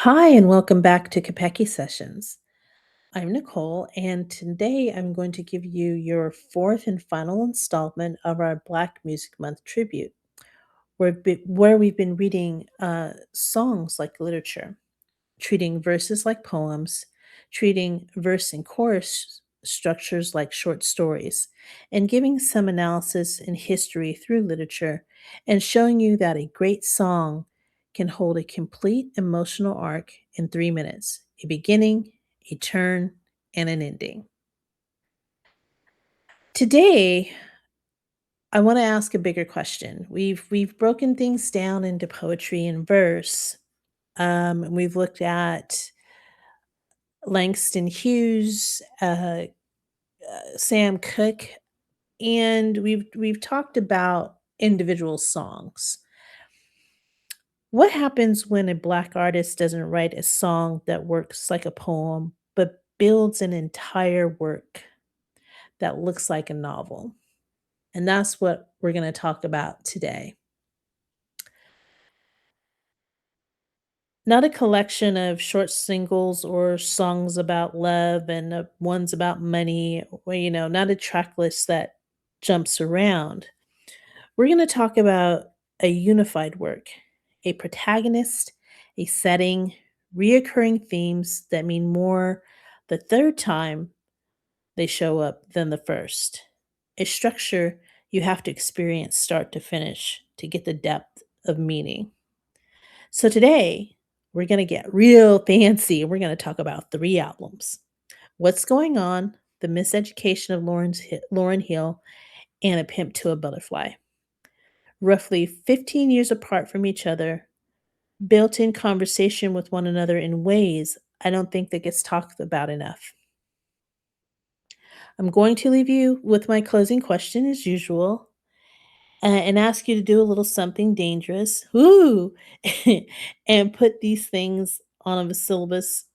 Hi, and welcome back to Keipeki Sessions. I'm Nicole, and today I'm going to give you your fourth and final installment of our Black Music Month tribute, where we've been reading songs like literature, treating verses like poems, treating verse and chorus structures like short stories, and giving some analysis and history through literature, and showing you that a great song can hold a complete emotional arc in 3 minutes: a beginning, a turn, and an ending. Today, I want to ask a bigger question. We've broken things down into poetry and verse. And we've looked at Langston Hughes, Sam Cooke, and we've talked about individual songs. What happens when a black artist doesn't write a song that works like a poem, but builds an entire work that looks like a novel? And that's what we're going to talk about today. Not a collection of short singles or songs about love and ones about money, or, not a track list that jumps around. We're going to talk about a unified work, a protagonist, a setting, reoccurring themes that mean more the third time they show up than the first. A structure you have to experience start to finish to get the depth of meaning. So today, we're going to get real fancy. We're going to talk about three albums: What's Going On, The Miseducation of Lauren Hill, and A Pimp to a Butterfly. Roughly 15 years apart from each other, built in conversation with one another in ways I don't think that gets talked about enough. I'm going to leave you with my closing question as usual, and ask you to do a little something dangerous. Woo! And put these things on a syllabus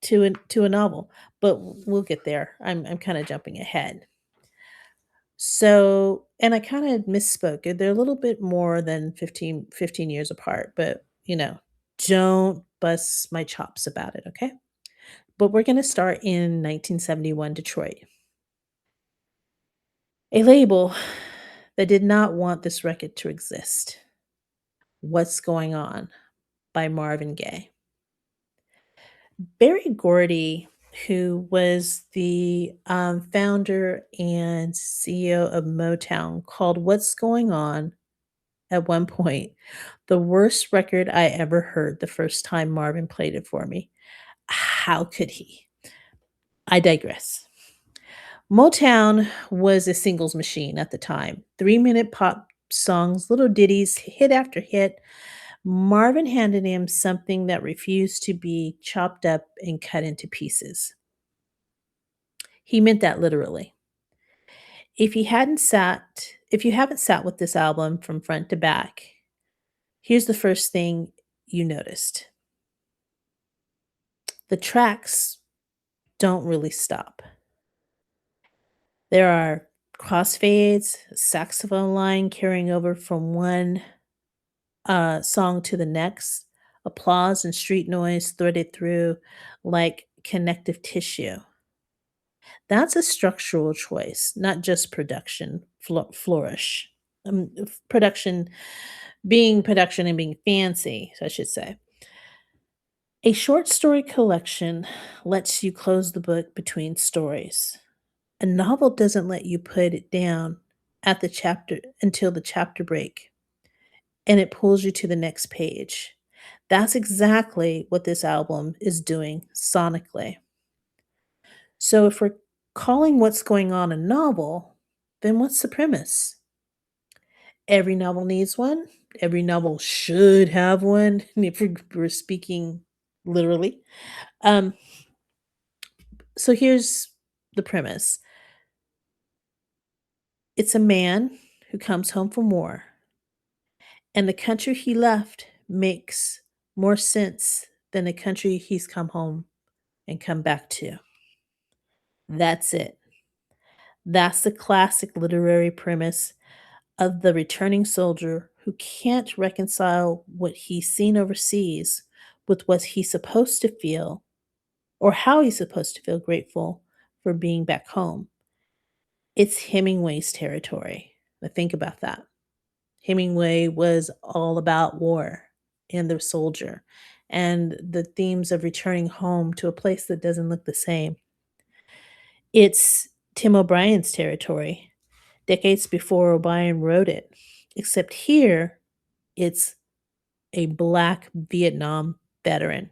to a novel. But we'll get there. I'm kind of jumping ahead. So, and I kind of misspoke. They're a little bit more than fifteen years apart, but don't bust my chops about it, okay? But we're going to start in 1971 Detroit. A label that did not want this record to exist. What's Going On by Marvin Gaye. Barry Gordy, who was the founder and CEO of Motown, called What's Going On at one point the worst record I ever heard the first time Marvin played it for me. How could he? I digress. Motown was a singles machine at the time. 3 minute pop songs, little ditties, hit after hit. Marvin handed him something that refused to be chopped up and cut into pieces. He meant that literally. If you haven't sat with this album from front to back, here's the first thing you noticed. The tracks don't really stop. There are crossfades, saxophone line carrying over from one song to the next, applause and street noise threaded through like connective tissue. That's a structural choice, not just production flourish. Production being production and being fancy, I should say. A short story collection lets you close the book between stories. A novel doesn't let you put it down at the chapter until the chapter break, and it pulls you to the next page. That's exactly what this album is doing sonically. So if we're calling What's Going On a novel, then what's the premise? Every novel needs one. Every novel should have one, if we're speaking literally. Um, so here's the premise. It's a man who comes home from war, and the country he left makes more sense than the country he's come home and come back to. That's it. That's the classic literary premise of the returning soldier who can't reconcile what he's seen overseas with what he's supposed to feel or how he's supposed to feel grateful for being back home. It's Hemingway's territory. Now think about that. Hemingway was all about war and the soldier and the themes of returning home to a place that doesn't look the same. It's Tim O'Brien's territory, decades before O'Brien wrote it. Except here, it's a Black Vietnam veteran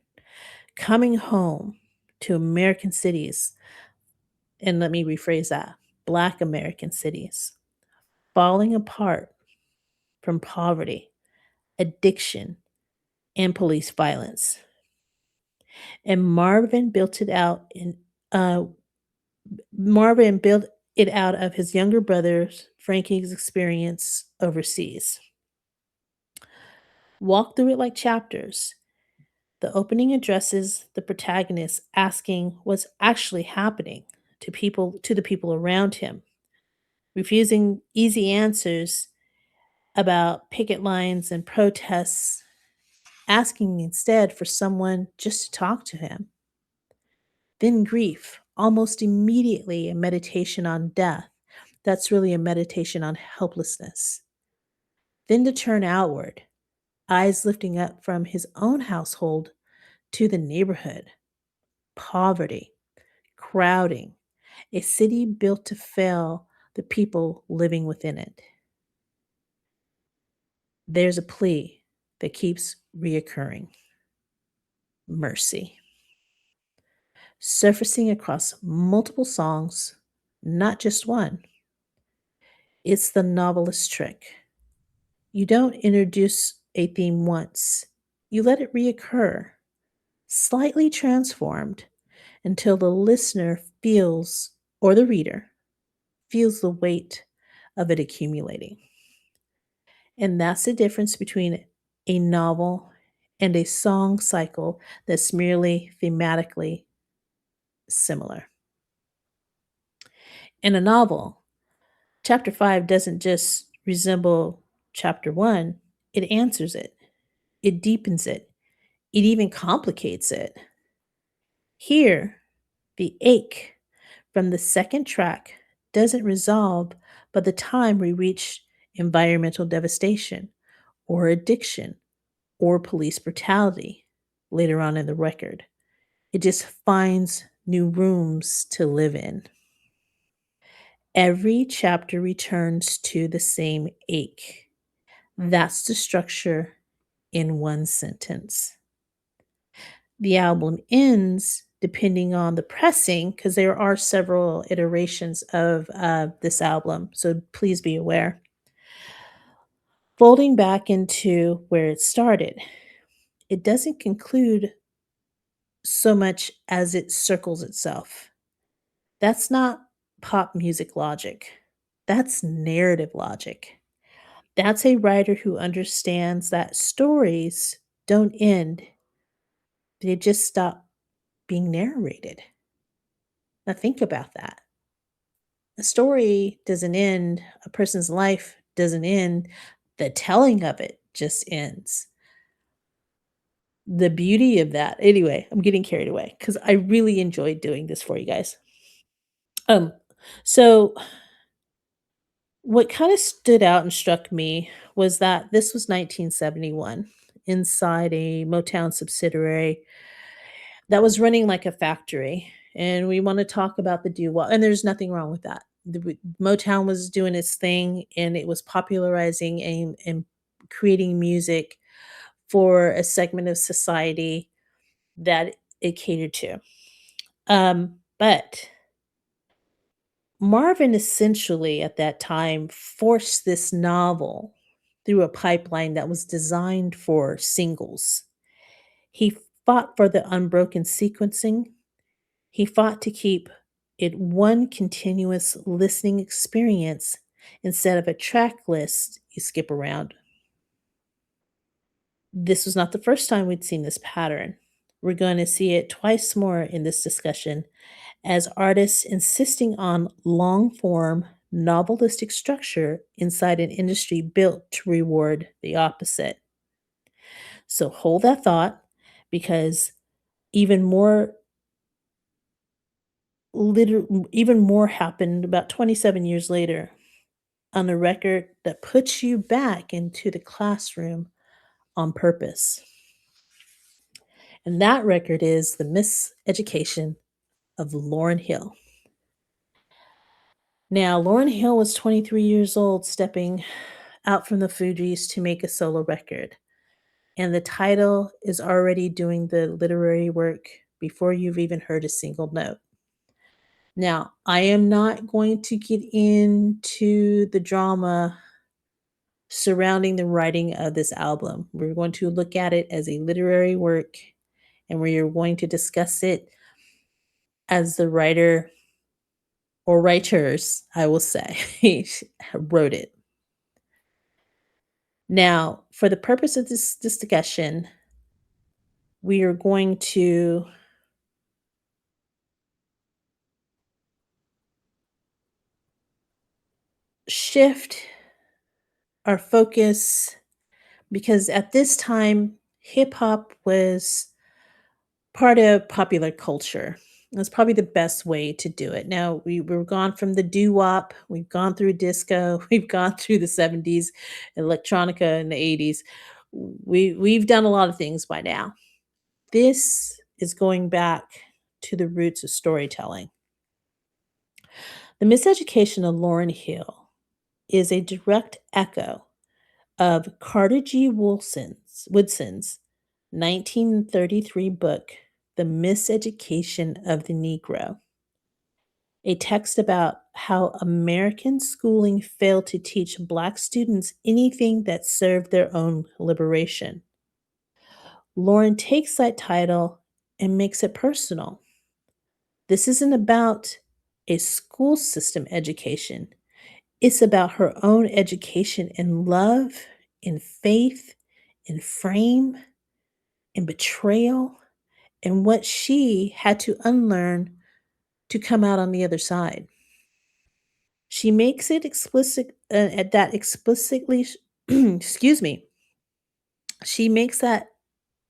coming home to American cities. And let me rephrase that, Black American cities, falling apart from poverty, addiction, and police violence. And uh, Marvin built it out of his younger brother's Frankie's experience overseas. Walk through it like chapters. The opening addresses the protagonist asking what's actually happening to the people around him, refusing easy answers about picket lines and protests, asking instead for someone just to talk to him. Then grief, almost immediately a meditation on death. That's really a meditation on helplessness. Then to turn outward, eyes lifting up from his own household to the neighborhood, poverty, crowding, a city built to fail the people living within it. There's a plea that keeps reoccurring: mercy, surfacing across multiple songs, not just one. It's the novelist's trick. You don't introduce a theme once, you let it reoccur, slightly transformed, until the listener feels, or the reader feels the weight of it accumulating. And that's the difference between a novel and a song cycle that's merely thematically similar. In a novel, chapter 5 doesn't just resemble chapter 1, it answers it, it deepens it, it even complicates it. Here, the ache from the second track doesn't resolve by the time we reach environmental devastation or addiction or police brutality later on in the record. It just finds new rooms to live in. Every chapter returns to the same ache. That's the structure in one sentence. The album ends depending on the pressing, because there are several iterations of this album, so please be aware. Folding back into where it started. It doesn't conclude so much as it circles itself. That's not pop music logic. That's narrative logic. That's a writer who understands that stories don't end, they just stop being narrated. Now, think about that. A story doesn't end, a person's life doesn't end, the telling of it just ends. The beauty of that, anyway, I'm getting carried away because I really enjoyed doing this for you guys. Um, so what kind of stood out and struck me was that this was 1971 inside a Motown subsidiary that was running like a factory. And we want to talk about the do wah, and there's nothing wrong with that. Motown was doing its thing and it was popularizing and creating music for a segment of society that it catered to. But Marvin essentially at that time forced this novel through a pipeline that was designed for singles. He fought for the unbroken sequencing. He fought to keep it one continuous listening experience instead of a track list you skip around. This was not the first time we'd seen this pattern. We're going to see it twice more in this discussion as artists insisting on long form, novelistic structure inside an industry built to reward the opposite. So hold that thought because even more liter even more happened about 27 years later on a record that puts you back into the classroom on purpose. And that record is The Miseducation of Lauryn Hill. Now, Lauryn Hill was 23 years old, stepping out from the Fugees to make a solo record. And the title is already doing the literary work before you've even heard a single note. Now, I am not going to get into the drama surrounding the writing of this album. We're going to look at it as a literary work, and we are going to discuss it as the writer or writers, I will say, wrote it. Now, for the purpose of this discussion, we are going to shift our focus because at this time, hip hop was part of popular culture. That's probably the best way to do it. Now, we're gone from the doo-wop, we've gone through disco, we've gone through the 70s, electronica in the 80s. We've done a lot of things by now. This is going back to the roots of storytelling. The Miseducation of Lauryn Hill is a direct echo of Carter G. Woodson's 1933 book, The Miseducation of the Negro, a text about how American schooling failed to teach Black students anything that served their own liberation. Lauren takes that title and makes it personal. This isn't about a school system education. It's about her own education in love, in faith, in frame, in betrayal, and what she had to unlearn to come out on the other side. She makes it explicit at that explicitly excuse me. She makes that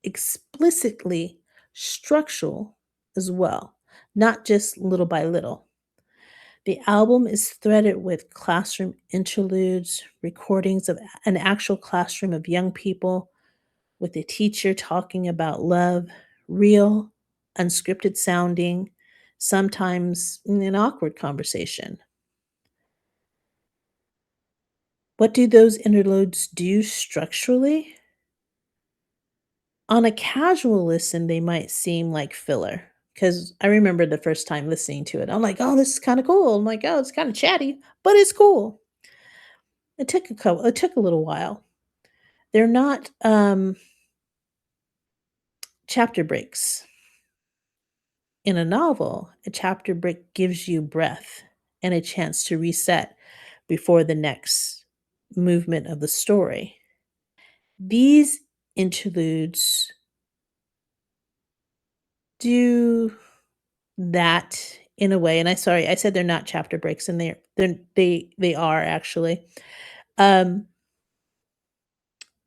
explicitly structural as well, not just little by little. The album is threaded with classroom interludes, recordings of an actual classroom of young people with a teacher talking about love, real, unscripted sounding, sometimes in an awkward conversation. What do those interludes do structurally? On a casual listen, they might seem like filler. Because I remember the first time listening to it, I'm like, oh, this is kind of cool. I'm like, oh, it's kind of chatty, but it's cool. It took a little while. They're not chapter breaks. In a novel, a chapter break gives you breath and a chance to reset before the next movement of the story. These interludes do that in a way, and I said they're not chapter breaks, and they are actually. Um,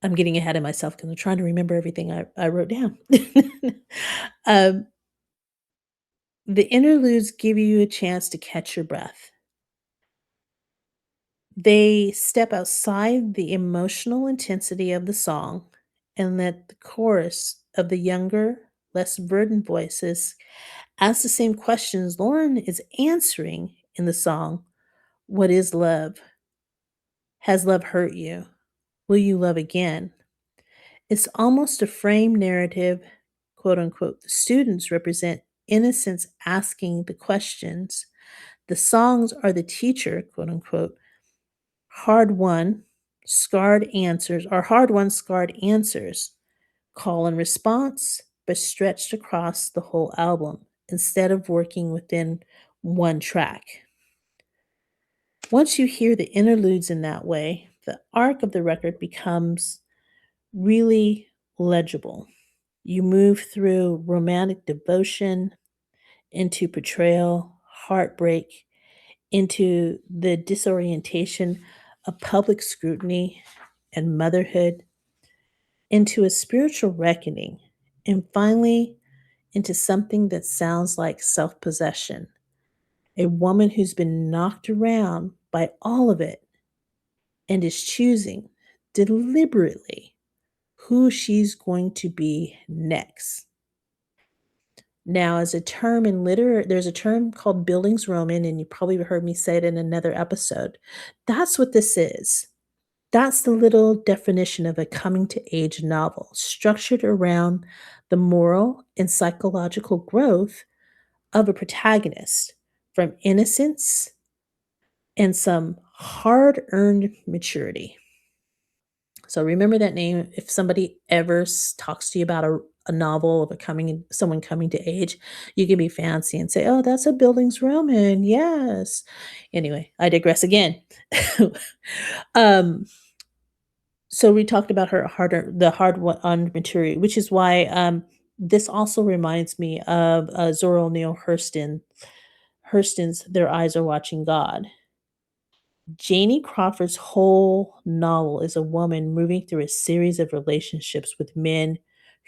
I'm getting ahead of myself because I'm trying to remember everything I wrote down. um, the interludes give you a chance to catch your breath. They step outside the emotional intensity of the song and let the chorus of the younger, less burdened voices ask the same questions Lauren is answering in the song. What is love? Has love hurt you? Will you love again? It's almost a frame narrative, quote unquote. The students represent innocence asking the questions. The songs are the teacher, quote unquote, hard won, scarred answers, call and response, but stretched across the whole album instead of working within one track. Once you hear the interludes in that way, the arc of the record becomes really legible. You move through romantic devotion into betrayal, heartbreak, into the disorientation of public scrutiny and motherhood, into a spiritual reckoning and finally into something that sounds like self possession. A woman who's been knocked around by all of it and is choosing deliberately who she's going to be next. Now, as a term in there's a term called Bildungsroman, and you probably heard me say it in another episode. That's what this is. That's the little definition of a coming to age novel, structured around the moral and psychological growth of a protagonist from innocence and some hard earned maturity. So remember that name. If somebody ever talks to you about a novel of someone coming to age, you can be fancy and say, "Oh, that's a Bildungsroman." Yes. Anyway, I digress again. um, so we talked about the hard one on maturity, which is why this also reminds me of Zora Neale Hurston's "Their Eyes Are Watching God." Janie Crawford's whole novel is a woman moving through a series of relationships with men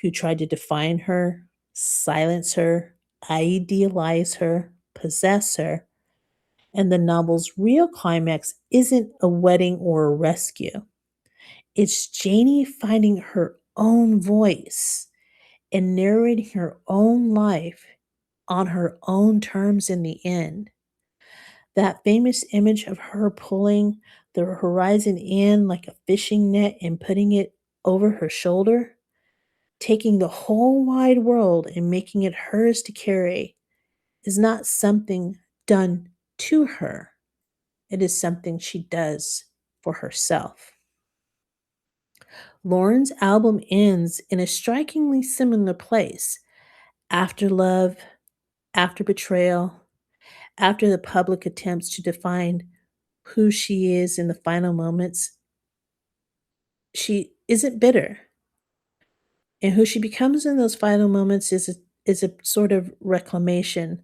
who tried to define her, silence her, idealize her, possess her, and the novel's real climax isn't a wedding or a rescue. It's Janie finding her own voice and narrating her own life on her own terms in the end. That famous image of her pulling the horizon in like a fishing net and putting it over her shoulder, taking the whole wide world and making it hers to carry, is not something done to her. It is something she does for herself. Lauren's album ends in a strikingly similar place. After love, after betrayal, after the public attempts to define who she is in the final moments, she isn't bitter. And who she becomes in those final moments is a sort of reclamation,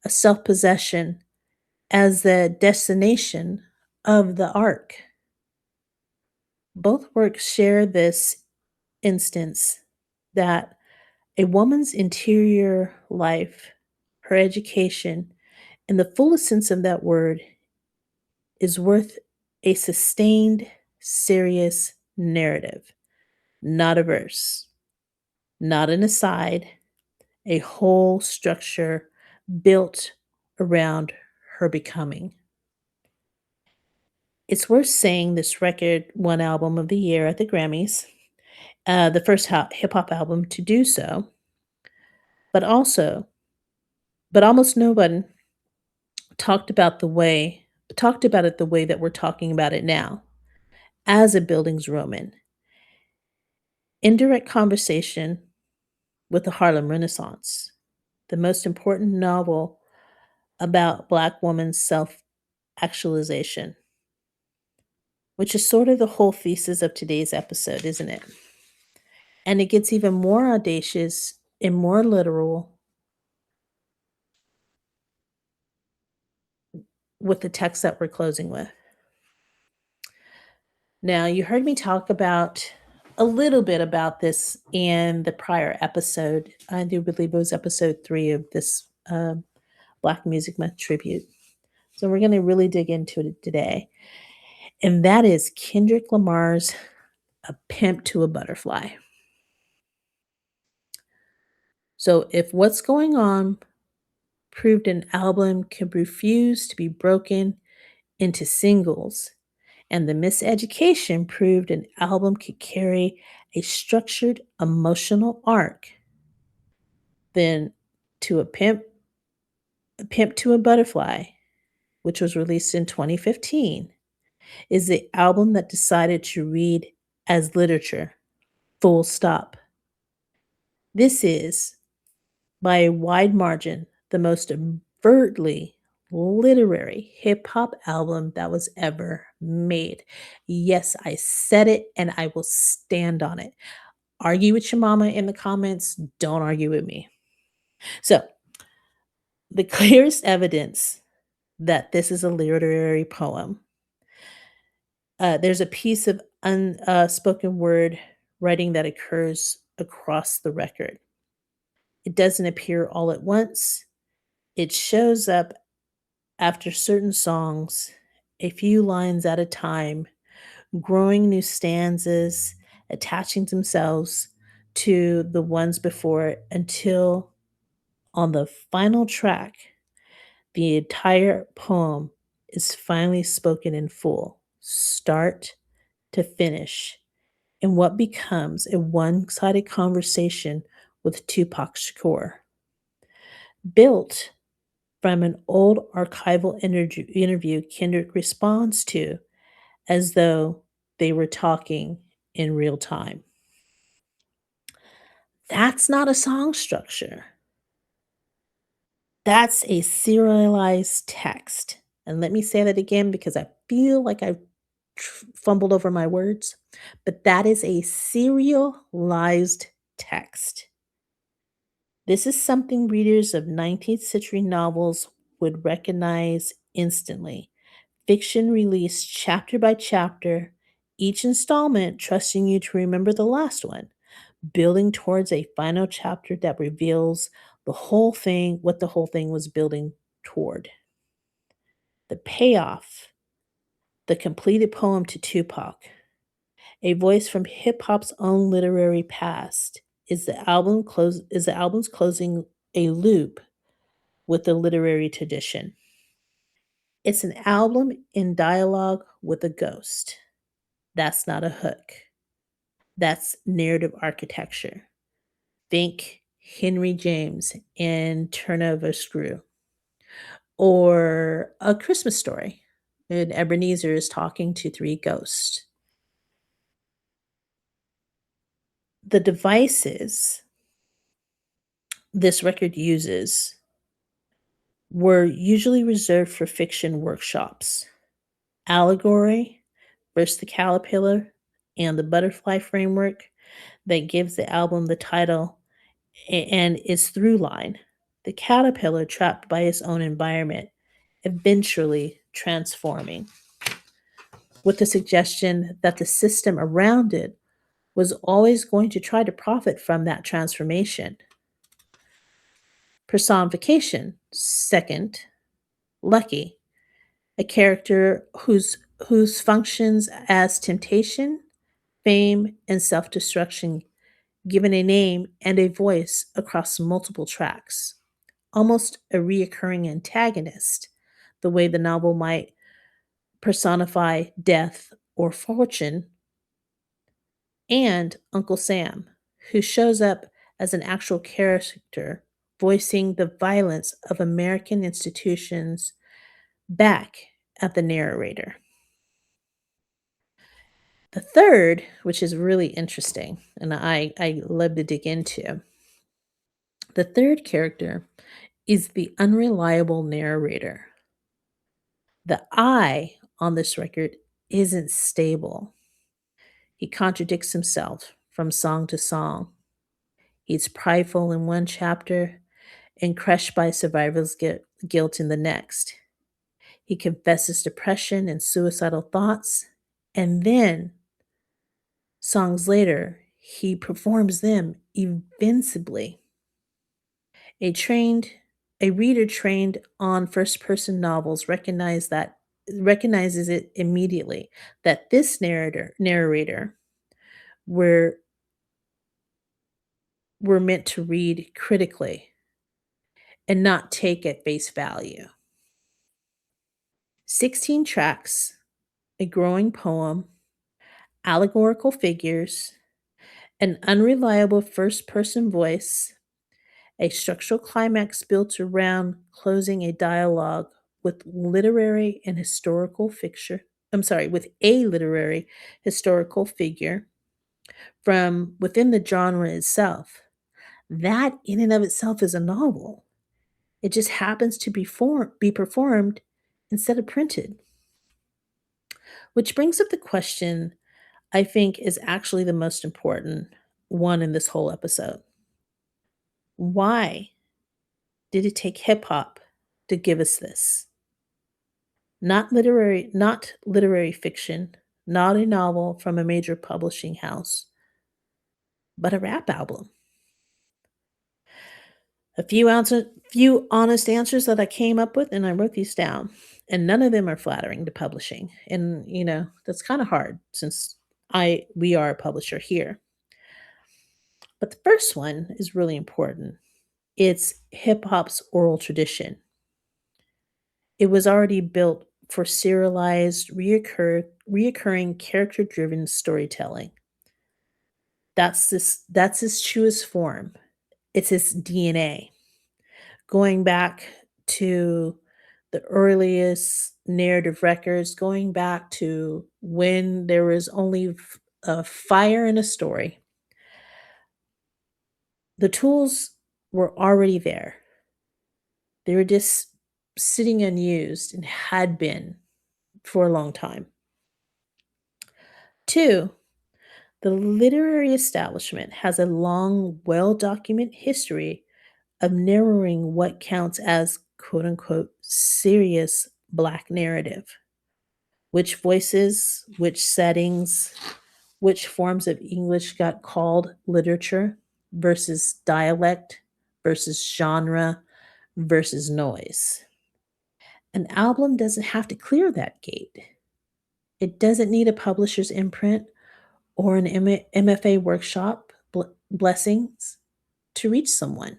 a self-possession as the destination of the arc. Both works share this instance that a woman's interior life, her education, in the fullest sense of that word, is worth a sustained, serious narrative, not a verse, not an aside, a whole structure built around her becoming. It's worth saying this record won Album of the Year at the Grammys, the first hip hop album to do so, but also, but almost no one talked about the way talked about it the way that we're talking about it now, as a Bildungsroman, indirect conversation with the Harlem Renaissance, the most important novel about Black women's self actualization, which is sort of the whole thesis of today's episode, isn't it? And it gets even more audacious and more literal with the text that we're closing with. Now, you heard me talk about a little bit about this in the prior episode. I do believe it was episode 3 of this Black Music Month tribute. So we're going to really dig into it today. And that is Kendrick Lamar's A Pimp to a Butterfly. So if What's Going On proved an album could refuse to be broken into singles, and The Miseducation proved an album could carry a structured emotional arc, then to a Pimp to a Butterfly, which was released in 2015, is the album that decided to read as literature, full stop. This is, by a wide margin, the most overtly literary hip hop album that was ever made. Yes, I said it and I will stand on it. Argue with your mama in the comments, don't argue with me. So, the clearest evidence that this is a literary poem, there's a piece of unspoken word writing that occurs across the record. It doesn't appear all at once. It shows up after certain songs, a few lines at a time, growing new stanzas, attaching themselves to the ones before it until on the final track, the entire poem is finally spoken in full, start to finish, in what becomes a one sided conversation with Tupac Shakur, built from an old archival interview Kendrick responds to as though they were talking in real time. That's not a song structure. That's a serialized text. And let me say that again because I feel like I've fumbled over my words, but that is a serialized text. This is something readers of 19th century novels would recognize instantly. Fiction released chapter by chapter, each installment trusting you to remember the last one, building towards a final chapter that reveals the whole thing, what the whole thing was building toward. The payoff, the completed poem to Tupac, a voice from hip hop's own literary past, is the album's closing a loop with the literary tradition. It's an album in dialogue with a ghost. That's not a hook. That's narrative architecture. Think Henry James in Turn of a Screw or A Christmas Story. And Ebenezer is talking to three ghosts. The devices this record uses were usually reserved for fiction workshops. Allegory versus the caterpillar and the butterfly framework that gives the album the title and its through line. The caterpillar trapped by its own environment, eventually transforming, with the suggestion that the system around it was always going to try to profit from that transformation. Personification, second, Lucky, a character whose functions as temptation, fame, and self-destruction given a name and a voice across multiple tracks. Almost a reoccurring antagonist, the way the novel might personify death or fortune, and Uncle Sam, who shows up as an actual character voicing the violence of American institutions back at the narrator. The third, which is really interesting, and I love to dig into, the third character is the unreliable narrator. The I on this record isn't stable. He contradicts himself from song to song. He's prideful in one chapter and crushed by survivor's guilt in the next. He confesses depression and suicidal thoughts, and then, songs later, he performs them invincibly. A trained a reader trained on first-person novels recognizes it immediately that this narrator were were meant to read critically and not take at face value. 16 tracks, a growing poem, allegorical figures, an unreliable first-person voice, a structural climax built around closing a dialogue with literary and historical fiction. I'm sorry, with a literary historical figure from within the genre itself. That in and of itself is a novel. It just happens to be performed instead of printed. Which brings up the question I think is actually the most important one in this whole episode. Why did it take hip hop to give us this? Not literary fiction, not a novel from a major publishing house, but a rap album. A few honest answers that I came up with, and I wrote these down, and none of them are flattering to publishing, and, that's kinda hard since we are a publisher here. But the first one is really important. It's hip hop's oral tradition. It was already built for serialized, reoccurring character-driven storytelling. That's its truest form. It's its DNA. Going back to the earliest narrative records, going back to when there was only a fire in a story, the tools were already there. They were just sitting unused and had been for a long time. Two, the literary establishment has a long, well documented history of narrowing what counts as quote unquote serious Black narrative. Which voices, which settings, which forms of English got called literature versus dialect versus genre versus noise. An album doesn't have to clear that gate. It doesn't need a publisher's imprint or an MFA workshop blessings to reach someone.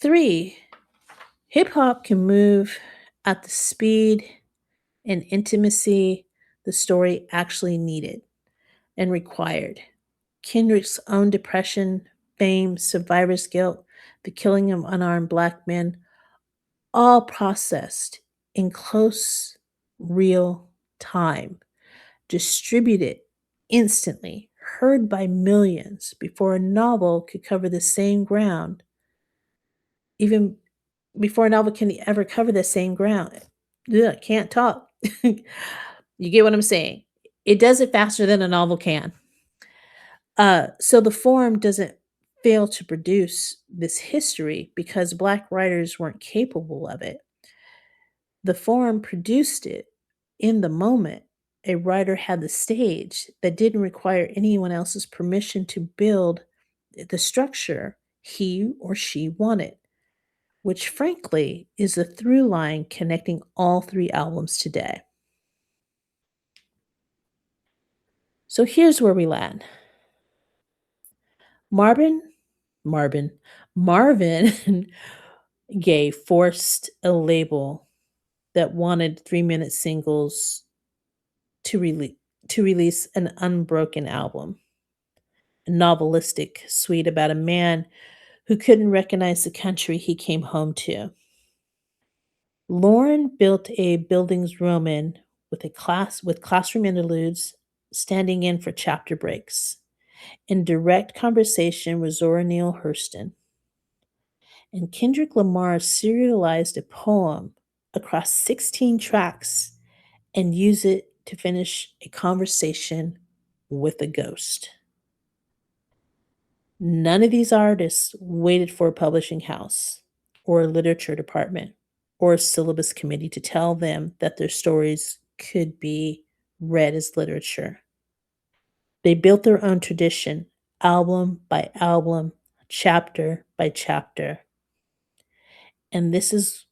Three, hip hop can move at the speed and intimacy the story actually needed and required. Kendrick's own depression, fame, survivor's guilt, the killing of unarmed Black men, all processed in close, real time, distributed instantly, heard by millions before a novel could cover the same ground, even before a novel can ever cover the same ground. Ugh, can't talk. You get what I'm saying? It does it faster than a novel can. So the form doesn't fail to produce this history because Black writers weren't capable of it. The form produced it in the moment. A writer had the stage that didn't require anyone else's permission to build the structure he or she wanted, which frankly is the through line connecting all three albums today. So here's where we land. Marvin, Marvin, Marvin Gaye forced a label that wanted 3-minute singles to release an unbroken album, a novelistic suite about a man who couldn't recognize the country he came home to. Lauren built a Bildungsroman with classroom interludes, standing in for chapter breaks, in direct conversation with Zora Neale Hurston. And Kendrick Lamar serialized a poem across 16 tracks and used it to finish a conversation with a ghost. None of these artists waited for a publishing house or a literature department or a syllabus committee to tell them that their stories could be read as literature. They built their own tradition, album by album, chapter by chapter. And this is,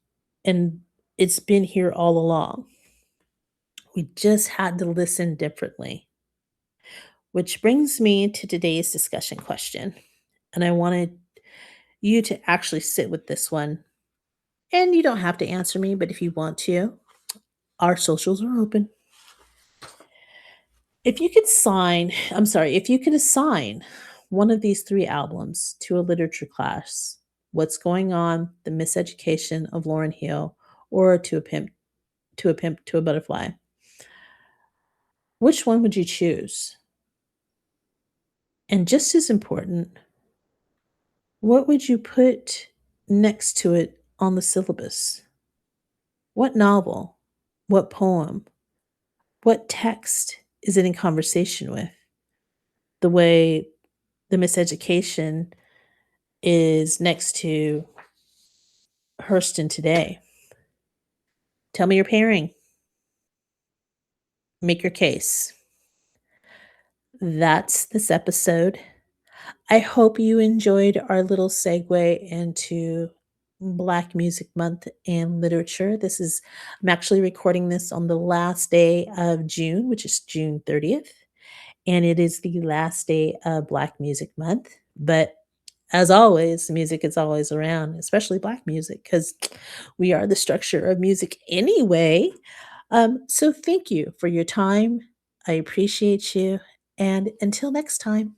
and it's been here all along. We just had to listen differently. Which brings me to today's discussion question. And I wanted you to actually sit with this one. And you don't have to answer me, but if you want to, our socials are open. If you could assign one of these three albums to a literature class, What's Going On, The Miseducation of Lauryn Hill, or To a Pimp to a Butterfly, which one would you choose? And just as important, what would you put next to it on the syllabus? What novel? What poem? What text is it in conversation with? The way The Miseducation is next to Hurston today. Tell me your pairing. Make your case. That's this episode. I hope you enjoyed our little segue into Black Music Month and literature. I'm actually recording this on the last day of June, which is June 30th, and it is the last day of Black Music Month. But as always, music is always around, especially Black music, because we are the structure of music anyway. So thank you for your time. I appreciate you. And until next time.